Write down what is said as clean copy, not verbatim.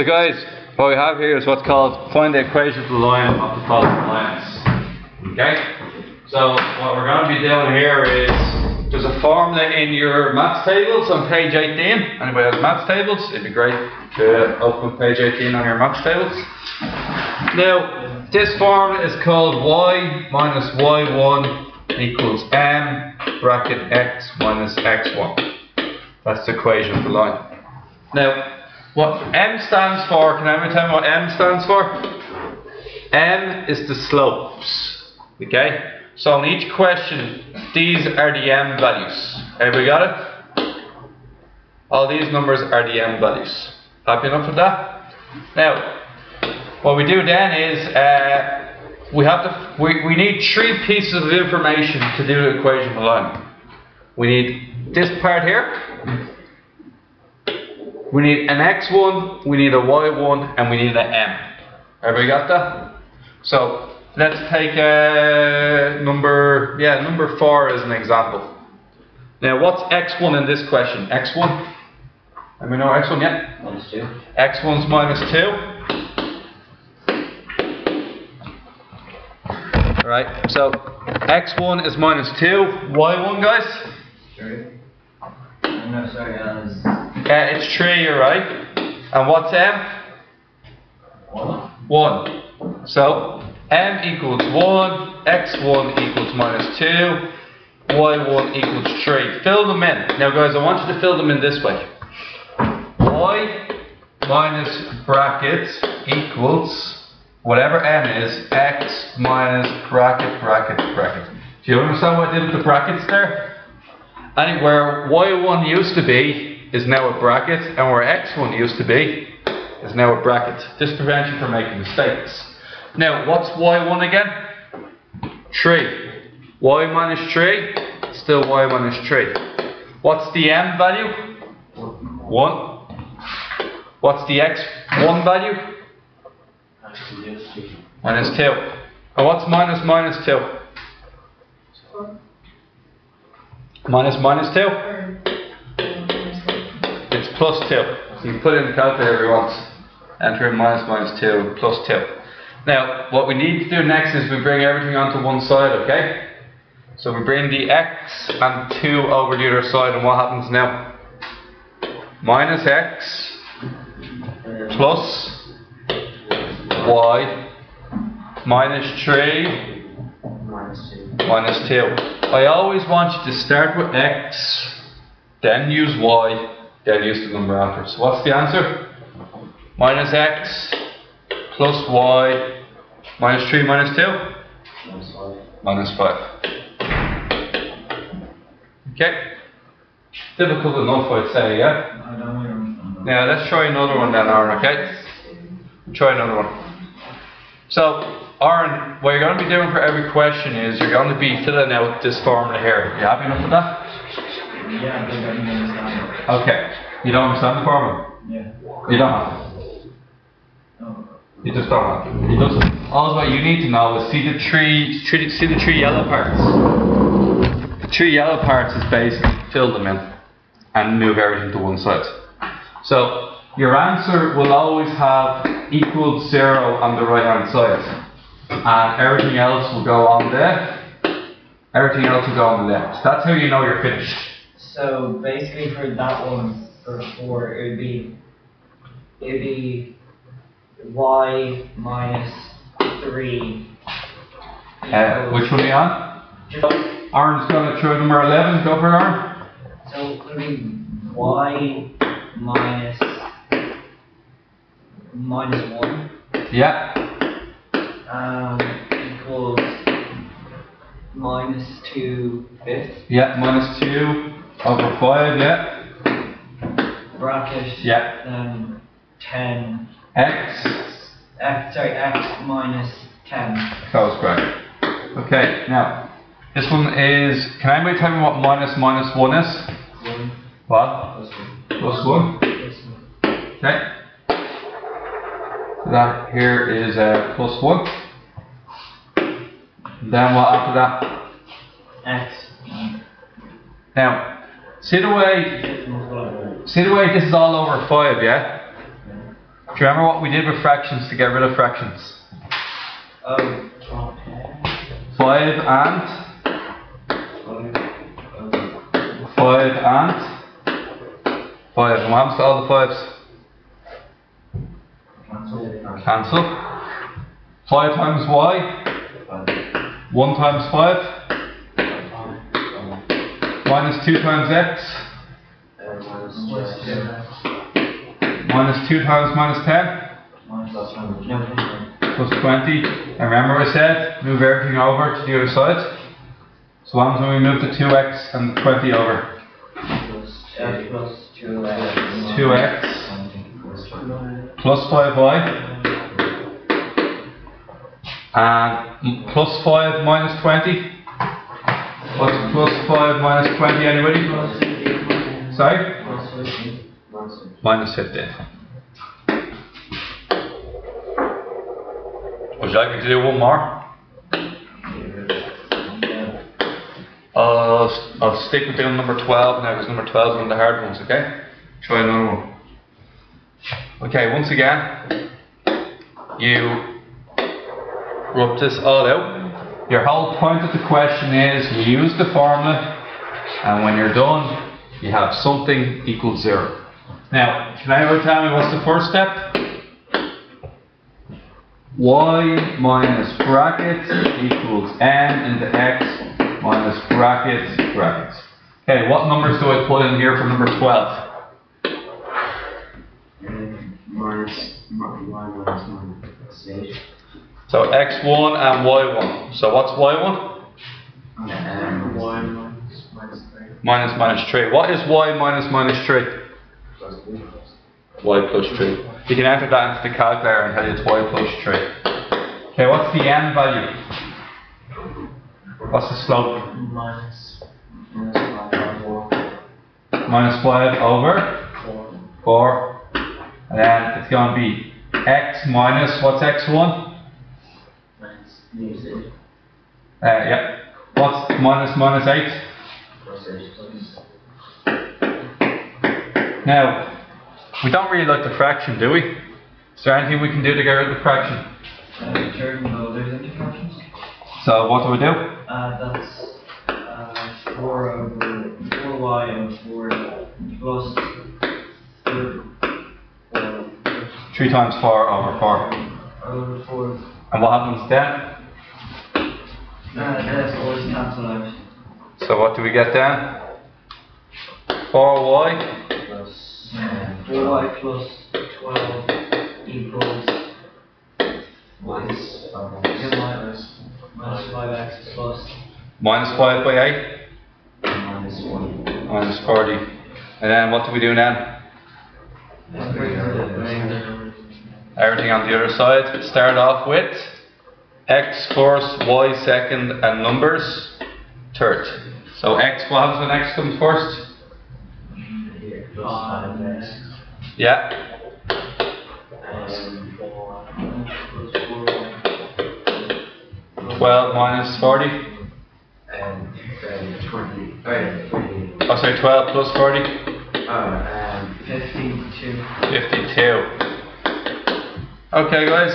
So guys, what we have here is what's called find the equation for the line of the following lines. Okay? So what we're going to be doing here is, there's a formula in your maths tables on page 18. Anybody has maths tables? It'd be great to open page 18 on your maths tables. Now, this formula is called y minus y1 equals m bracket x minus x1. That's the equation for the line. Now, what m stands for, can anybody tell me what m stands for? M is the slopes. Okay? So in each question, these are the m values. Everybody got it? All these numbers are the m values. Happy enough with that? Now, what we do then is we need three pieces of information to do the equation of the line. We need this part here. We need an x1, we need a y1, and we need an m. Everybody got that? So let's take number 4 as an example. Now what's x1 in this question? x1? Anybody know x1 yet? Minus 2. x1's minus 2. Alright, so x1 is minus 2. y1, guys? 3. No, sorry, it's 3, you're right. And what's m? 1. So m equals 1, x1 equals minus 2, y1 equals 3. Fill them in. Now guys, I want you to fill them in this way. Y minus bracket equals whatever m is, x minus bracket. Do you understand what I did with the brackets there? Anywhere y1 used to be is now a bracket, and where x1 used to be is now a bracket. This prevents you from making mistakes. Now, what's y1 again? 3. Y minus 3, still y minus 3. What's the m value? 1. What's the x1 value? Minus 2. And what's minus 2? Minus 2? It's plus 2. So you can put it in the calculator if you want. Enter in minus 2, plus 2. Now, what we need to do next is we bring everything onto one side, okay? So we bring the x and 2 over the other side, and what happens now? Minus x plus y minus 3 minus 2. I always want you to start with x, then use y, then use the number after. So what's the answer? Minus x plus y minus 3 minus 2? Minus 5. Okay? Difficult enough, I'd say, yeah? Now let's try another one then, Aaron, okay? Try another one. So, Aaron, what you're going to be doing for every question is you're going to be filling out this formula here. You happy enough with that? Yeah, I think I can understand it. Okay. You don't understand the formula? Yeah. You don't have to. No. You just don't have to. It doesn't. All what you need to know is see the three yellow parts. The 3 yellow parts is basically fill them in and move everything to one side. So your answer will always have equals 0 on the right hand side. And everything else will go on the left. That's how you know you're finished. So basically for that one, for 4, it'd be y minus 3. Which one are you on? Aaron's going to try number 11. Go for it, Aaron. So it would be y minus 1. Yeah. Equals minus 2 fifths. Yeah, minus 2 over 5, yeah. Bracket. Yeah. 10. X minus 10. That was correct. Okay, now, this one is, can anybody tell me what minus 1 is? 1. What? Plus 1. Okay. So that here is plus 1. Then what after that? X. Now, see the way this is all over 5, yeah? you remember what we did with fractions to get rid of fractions? 5 and 5 and 5. And what happens to all the 5s? Cancel. 5 times y. 1 times 5. Minus 2 times x. Minus 2 times minus 10. Plus 20. And remember I said, move everything over to the other side. So what happens when we move the 2x and the 20 over? 2x plus 5y. And plus 5 minus 20. What's plus 5 minus 20, anybody? Sorry? Minus 15. Would you like me to do one more? I'll stick with doing number 12 now, because number 12 is one of the hard ones, okay? Try another one. Okay, once again, you rub this all out. Your whole point of the question is you use the formula, and when you're done, you have something equals 0. Now, can anyone tell me what's the first step? Y minus brackets equals n into x minus brackets. Okay, what numbers do I put in here for number 12? So x1 and y1. So what's y1? Minus 3. What is y minus 3? Y plus 3. You can enter that into the calculator and tell you it's y plus 3. Okay, what's the n value? What's the slope? Minus 5 over 4. And then it's going to be x minus, what's x1? Yeah. What's minus 8? Now, we don't really like the fraction, do we? Is there anything we can do to get rid of the fraction? Turn those into fractions. So what do we do? That's 4 over 4y over 4 plus 3 times 4 over 4. Over 4. And what happens then? That's always cancel out. So what do we get then? 4y 4y plus 12 equals minus 5x plus minus 5 by 8? minus 1. Minus 40. And then what do we do then? Everything on the other side. Start off with x first, y second, and numbers third. So x, what happens when x comes first? Yeah. 12 minus 40. 12 plus 40. 52. 52. Okay, guys.